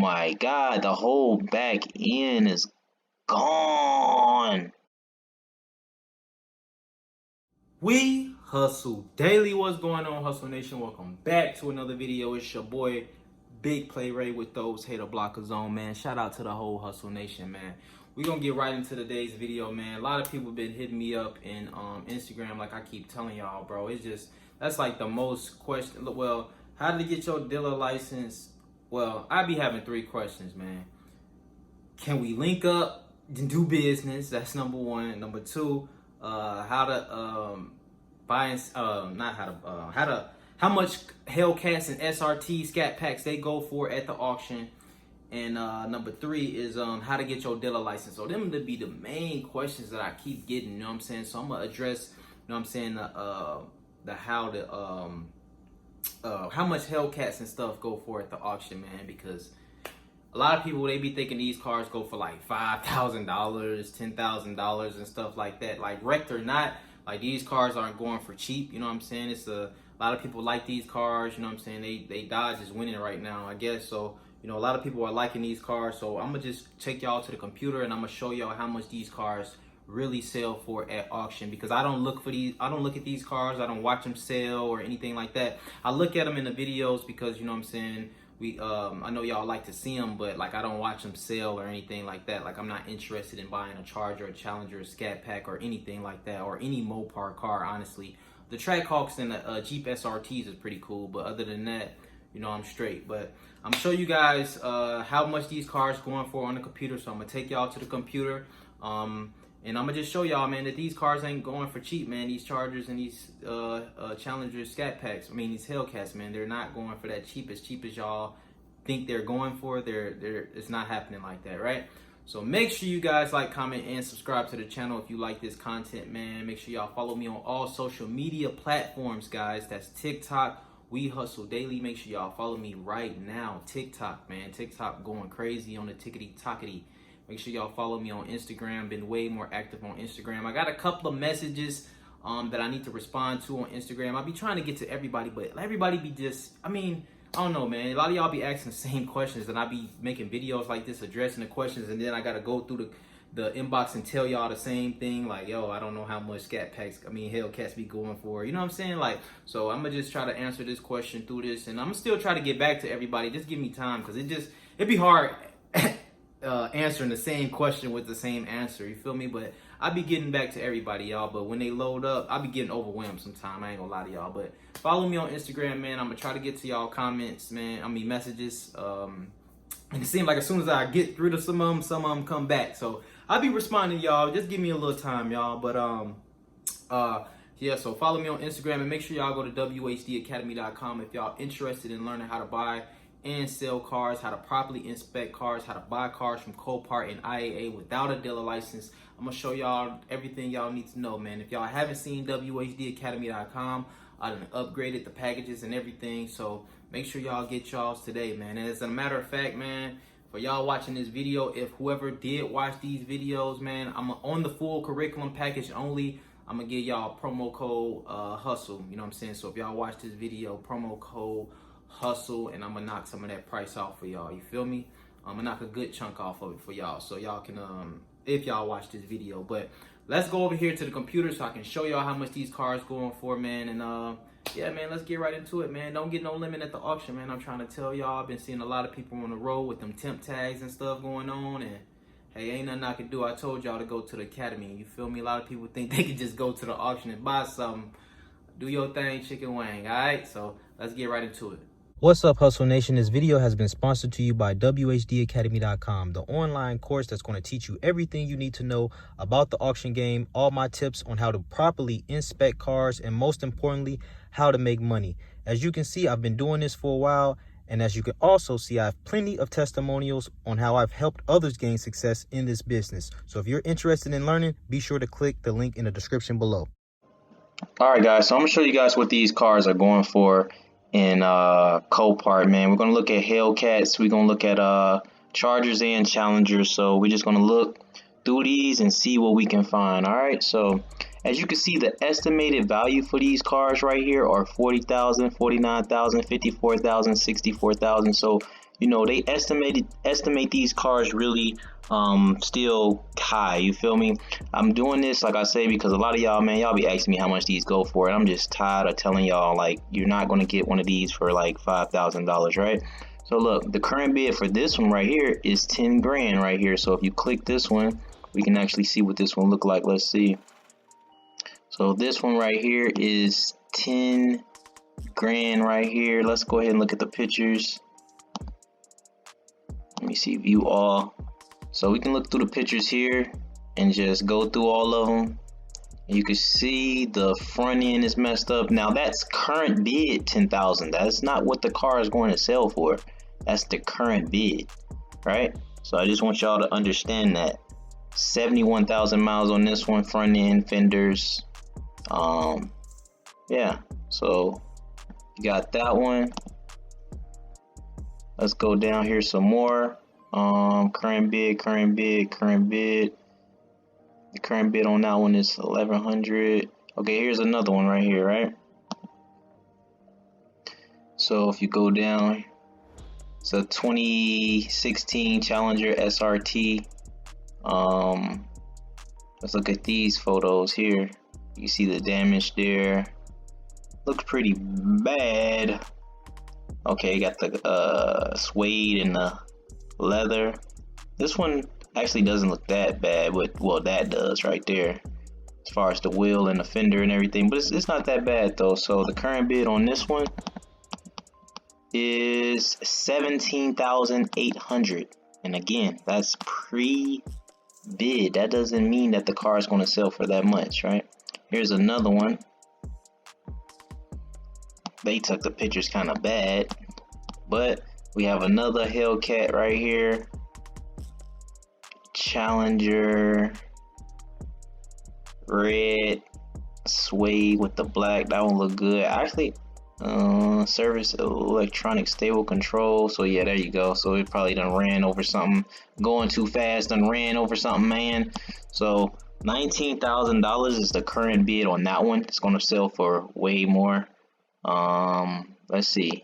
my god, the whole back end is gone. We hustle daily. What's going on, Hustle Nation? Welcome back to another video. It's your boy Big Play Ray with those hater blockers on, man. Shout out to the whole Hustle Nation, man. We're gonna get right into today's video, man. A lot of people been hitting me up in Instagram, like I keep telling y'all, bro. It's just, that's like the most question. Well, how to get your dealer license? Well, I be having 3 questions, man. Can we link up and do business? That's number 1. Number 2, how to buy and how much Hellcats and SRT scat packs they go for at the auction. And number 3 is how to get your dealer license. So them to be the main questions that I keep getting, you know what I'm saying? So I'm gonna address, you know what I'm saying, how much Hellcats and stuff go for at the auction, man, because a lot of people, they be thinking these cars go for like $5,000, $10,000 and stuff like that. Like, wrecked or not, like, these cars aren't going for cheap, you know what I'm saying? It's a lot of people like these cars, you know what I'm saying? They Dodge is winning right now, I guess. So, you know, a lot of people are liking these cars. So I'm gonna just take y'all to the computer and I'm gonna show y'all how much these cars really sell for at auction, because I don't look at these cars, I don't watch them sell or anything like that. I look at them in the videos because, you know what I'm saying, I know y'all like to see them, but like I don't watch them sell or anything like that. Like, I'm not interested in buying a Charger, a Challenger, a Scat Pack, or anything like that, or any Mopar car, honestly. The Trackhawks and the Jeep SRTs is pretty cool, but other than that, you know, I'm straight. But I'm gonna show you guys how much these cars going for on the computer. So I'm gonna take y'all to the computer, and I'm gonna just show y'all, man, that these cars ain't going for cheap, man. These Chargers and these Challengers, Scat Packs, I mean these Hellcats, man, they're not going for that cheap as y'all think they're going for. It's not happening like that, right? So make sure you guys like, comment, and subscribe to the channel if you like this content, man. Make sure y'all follow me on all social media platforms, guys. That's TikTok, We Hustle Daily. Make sure y'all follow me right now. TikTok, man. TikTok going crazy on the tickety-tockety. Make sure y'all follow me on Instagram. Been way more active on Instagram. I got a couple of messages that I need to respond to on Instagram. I be trying to get to everybody, but everybody be just, I mean, I don't know, man. A lot of y'all be asking the same questions, and I be making videos like this addressing the questions, and then I gotta go through the inbox and tell y'all the same thing. Like, yo, I don't know how much Hellcats be going for. You know what I'm saying? Like, so I'm gonna just try to answer this question through this, and I'm still try to get back to everybody. Just give me time, because it'd be hard answering the same question with the same answer, you feel me? But I be getting back to everybody, y'all. But when they load up, I be getting overwhelmed sometimes. I ain't gonna lie to y'all. But follow me on Instagram, man. I'm gonna try to get to y'all comments, man. I mean messages. And it seems like as soon as I get rid of some of them come back. So I'll be responding, y'all. Just give me a little time, y'all. But yeah, so follow me on Instagram, and make sure y'all go to wehustledaily.com if y'all interested in learning how to buy and sell cars, how to properly inspect cars, how to buy cars from Copart and IAA without a dealer license. I'm gonna show y'all everything y'all need to know, man. If y'all haven't seen wehustledaily.com, I done upgraded the packages and everything, so make sure y'all get y'all's today, man. And as a matter of fact, man, for y'all watching this video, if whoever did watch these videos, man, I'm on the full curriculum package only. I'm gonna give y'all promo code HUSTLE, you know what I'm saying? So if y'all watch this video, promo code HUSTLE, and I'm gonna knock some of that price off for y'all, you feel me? I'm gonna knock a good chunk off of it for y'all, so y'all can if y'all watch this video. But let's go over here to the computer so I can show y'all how much these cars going for, man. And yeah, man, let's get right into it, man. Don't get no limit at the auction, man. I'm trying to tell y'all, I've been seeing a lot of people on the road with them temp tags and stuff going on, and hey, ain't nothing I can do. I told y'all to go to the academy, you feel me? A lot of people think they can just go to the auction and buy something. Do your thing, chicken wing, all right? So let's get right into it. What's up, Hustle Nation? This video has been sponsored to you by wehustledaily.com, the online course that's going to teach you everything you need to know about the auction game, all my tips on how to properly inspect cars, and most importantly, how to make money. As you can see, I've been doing this for a while, and as you can also see, I have plenty of testimonials on how I've helped others gain success in this business. So if you're interested in learning, be sure to click the link in the description below. All right, guys, so I'm gonna show you guys what these cars are going for in Copart, man. We're gonna look at Hellcats, we're gonna look at Chargers and Challengers. So we're just gonna look through these and see what we can find. All right, so as you can see, the estimated value for these cars right here are $40,000, $49,000, $54,000, $64,000. So you know, they estimate these cars really still high. You feel me? I'm doing this, like I say, because a lot of y'all, man, y'all be asking me how much these go for, and I'm just tired of telling y'all like you're not gonna get one of these for like $5,000, right? So look, the current bid for this one right here is 10 grand right here. So if you click this one, we can actually see what this one look like. Let's see. So this one right here is 10 grand right here. Let's go ahead and look at the pictures. Let me see, view all. So we can look through the pictures here and just go through all of them. You can see the front end is messed up. Now that's current bid 10,000. That's not what the car is going to sell for. That's the current bid, right? So I just want y'all to understand that. 71,000 miles on this one, front end, fenders. Yeah, so you got that one. Let's go down here some more. Current bid. The current bid on that one is 1,100. Okay, here's another one right here, right? So if you go down, it's a 2016 Challenger SRT. Let's look at these photos here. You see the damage there. Looks pretty bad. Okay, you got the suede and the leather. This one actually doesn't look that bad, but well, that does right there, as far as the wheel and the fender and everything. But it's not that bad though. So the current bid on this one is 17,800, and again, that's pre-bid. That doesn't mean that the car is going to sell for that much, right? Here's another one. They took the pictures kind of bad, but we have another Hellcat right here. Challenger, red, suede with the black. That one look good. Actually, service electronic stable control. So yeah, there you go. So it probably done ran over something. Going too fast, done ran over something, man. So $19,000 is the current bid on that one. It's gonna sell for way more. Let's see.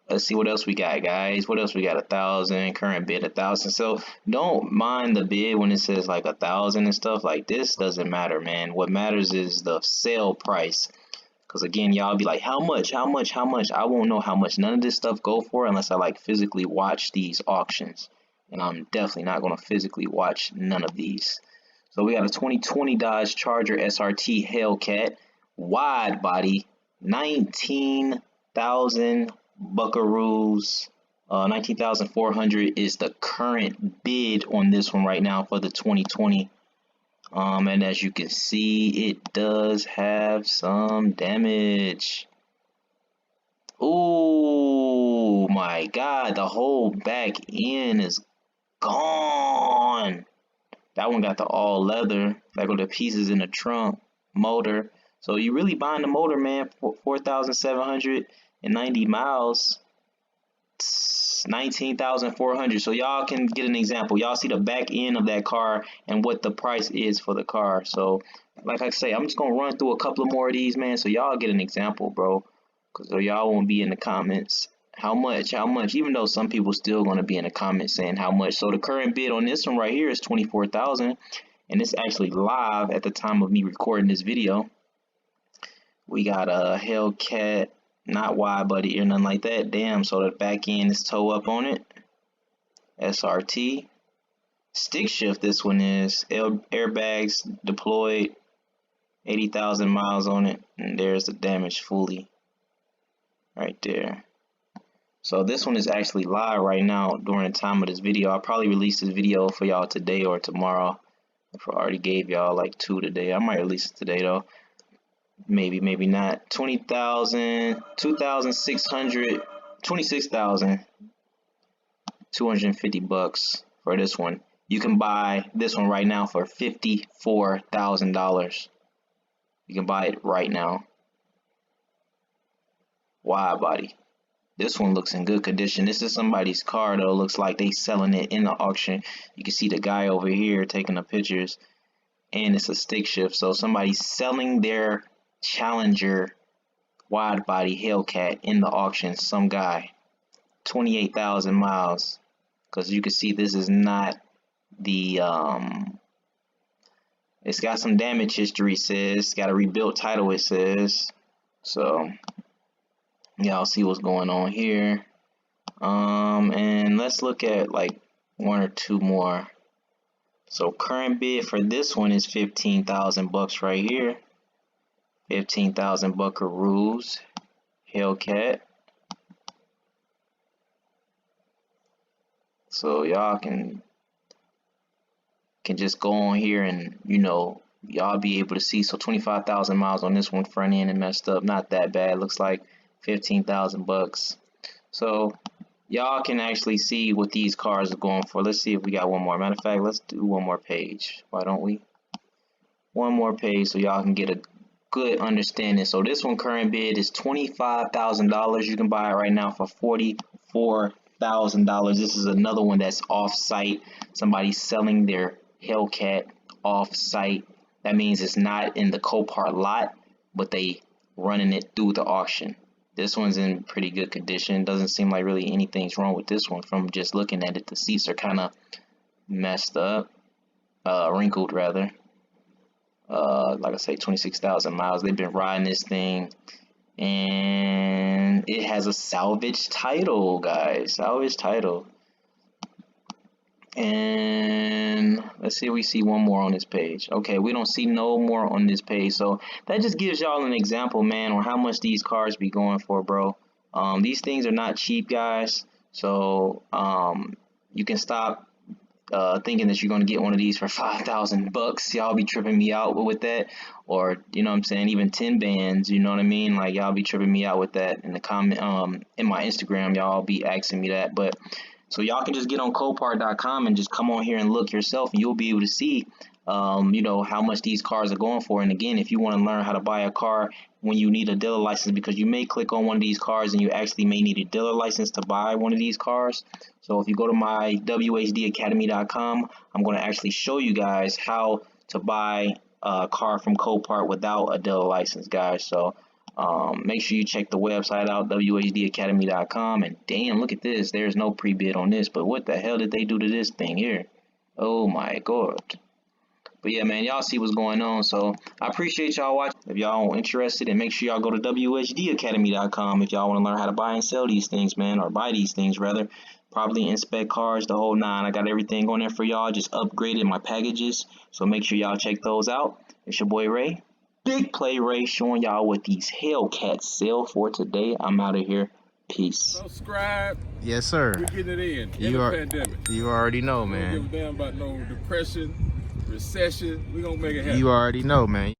Let's see what else we got, guys. What else we got? 1,000, current bid 1,000. So don't mind the bid when it says like 1,000 and stuff. Like this doesn't matter, man. What matters is the sale price. Because again, y'all be like, how much? I won't know how much none of this stuff go for unless I like physically watch these auctions. And I'm definitely not going to physically watch none of these. So we got a 2020 Dodge Charger SRT Hellcat, wide body, 19,000 buckaroos. 19,400 is the current bid on this one right now for the 2020. And as you can see, it does have some damage. Oh my God, the whole back end is gone. That one got the all leather. That go the pieces in the trunk, motor. So you really buying the motor, man, for 4,790 miles. 19,400. So y'all can get an example. Y'all see the back end of that car and what the price is for the car. So like I say, I'm just gonna run through a couple of more of these, man, so y'all get an example, bro. Cause so y'all won't be in the comments how much, even though some people still gonna be in the comments saying how much. So the current bid on this one right here is 24,000, and it's actually live at the time of me recording this video. We got a Hellcat, not wide body or nothing like that. Damn, so the back end is toe up on it. SRT. Stick shift, this one is. Airbags deployed. 80,000 miles on it. And there's the damage fully. Right there. So this one is actually live right now during the time of this video. I'll probably release this video for y'all today or tomorrow. If I already gave y'all like 2 today. I might release it today though. Maybe not. 20,000, 2,600, 26,250 bucks for this one. You can buy this one right now for $54,000. You can buy it right now. Wide body. This one looks in good condition. This is somebody's car though. Looks like they selling it in the auction. You can see the guy over here taking the pictures, and it's a stick shift. So somebody's selling their Challenger wide body Hellcat in the auction. Some guy, 28,000 miles. Because you can see this is not the it's got some damage history, it says. It's got a rebuilt title, it says. So y'all see what's going on here. And let's look at like one or two more. So current bid for this one is 15,000 bucks right here. 15,000 buckaroos. Hellcat. So y'all can just go on here and, you know, y'all be able to see. So 25,000 miles on this one, front end and messed up. Not that bad. Looks like 15,000 bucks. So y'all can actually see what these cars are going for. Let's see if we got one more. Matter of fact, let's do one more page. Why don't we? One more page so y'all can get a good understanding. So this one current bid is $25,000. You can buy it right now for $44,000. This is another one that's off-site. Somebody's selling their Hellcat off-site. That means it's not in the Copart lot, but they running it through the auction. This one's in pretty good condition. Doesn't seem like really anything's wrong with this one from just looking at it. The seats are kind of messed up, wrinkled rather. Like I say, 26,000 miles. They've been riding this thing, and it has a salvage title, guys. Salvage title. And let's see if we see one more on this page. Okay, we don't see no more on this page. So that just gives y'all an example, man, on how much these cars be going for, bro. These things are not cheap, guys. So you can stop thinking that you're going to get one of these for 5,000 bucks. Y'all be tripping me out with that. Or, you know what I'm saying, even 10 bands, you know what I mean? Like, y'all be tripping me out with that in the comment, in my Instagram. Y'all be asking me that. But so y'all can just get on Copart.com and just come on here and look yourself, and you'll be able to see, you know, how much these cars are going for. And again, if you want to learn how to buy a car when you need a dealer license, because you may click on one of these cars and you actually may need a dealer license to buy one of these cars. So if you go to my wehustledaily.com, I'm going to actually show you guys how to buy a car from Copart without a dealer license, guys. So make sure you check the website out, whdacademy.com. And damn, look at this. There's no pre-bid on this, but what the hell did they do to this thing here? Oh my god. But yeah, man, y'all see what's going on. So I appreciate y'all watching. If y'all are interested, and make sure y'all go to whdacademy.com if y'all want to learn how to buy and sell these things, man, or buy these things rather. Probably inspect cars, the whole nine. I got everything on there for y'all. Just upgraded my packages. So make sure y'all check those out. It's your boy Ray. Big Play Ray, showing y'all what these Hellcats sell for today. I'm out of here. Peace. Subscribe. Yes, sir. We're getting it in You the are, pandemic. you already know, We man. don't give a damn about no depression, recession. We're going to make it happen. You already know, man.